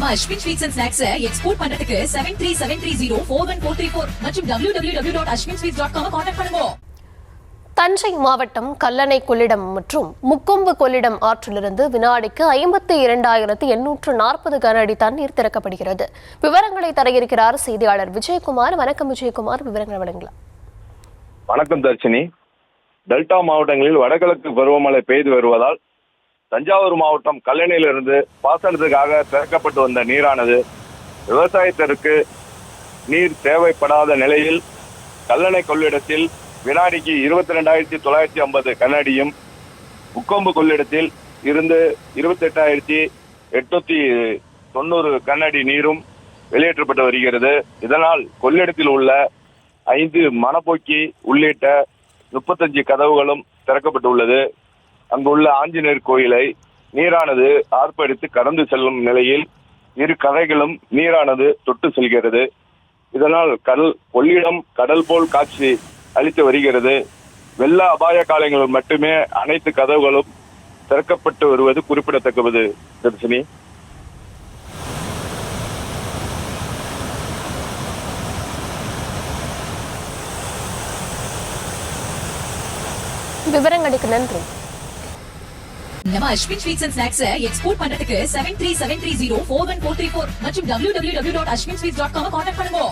நம்ம Ashwin sweets and snacks export பண்றதுக்கு 7373041434 மற்றும் www.ashwinsweets.com கான்டாக்ட் பண்ணுங்க. தஞ்சை மாவட்டம் கல்லணை கொள்ளிடம் மற்றும் முக்கொம்பு கொள்ளிடம் ஆற்றிலிருந்து வினாடிக்கு 52,840 கன அடி தண்ணீர் திறக்கப்படுகிறது. விவரங்களை தர இருக்கிறார் செய்தியாளர் விஜயகுமார். வணக்கம் விஜயகுமார், விவரங்களை வழங்கலாம். வணக்கம் தர்ஷினி. டெல்டா மாவட்டங்களில் வடகிழக்கு பருவமழை பெய்து வருவதால் தஞ்சாவூர் மாவட்டம் கல்லணையிலிருந்து பாசனத்துக்காக திறக்கப்பட்டு வந்த நீரானது விவசாயத்திற்கு நீர் தேவைப்படாத நிலையில் கல்லணை கொள்ளிடத்தில் வினாடிக்கு 22,950 கன அடியும், முக்கொம்பு கொள்ளிடத்தில் இருந்து 28,890 கன அடி நீரும் வெளியேற்றப்பட்டு வருகிறது. இதனால் கொள்ளிடத்தில் உள்ள 5 மணப்போக்கி உள்ளிட்ட 35 கதவுகளும் திறக்கப்பட்டுள்ளது. அங்குள்ள ஆஞ்சநேயர் கோயிலை நீரானது ஆர்ப்பரித்து கடந்து செல்லும் நிலையில் இரு கரைகளும் நீரானது தொட்டு செல்கிறது. இதனால் கொள்ளிடம் கடல் போல் காட்சி அளித்து வருகிறது. வெள்ள அபாய காலங்களில் மட்டுமே அனைத்து கதவுகளும் திறக்கப்பட்டு வருவது குறிப்பிடத்தக்கது. தர்ஷினி, விவரங்களுக்கு நன்றி. நம்ம Ashwin sweets and snacks export பண்றதுக்கு 7373041434 மற்றும் www.ashwinsweets.com கான்டாக்ட் பண்ணுங்க.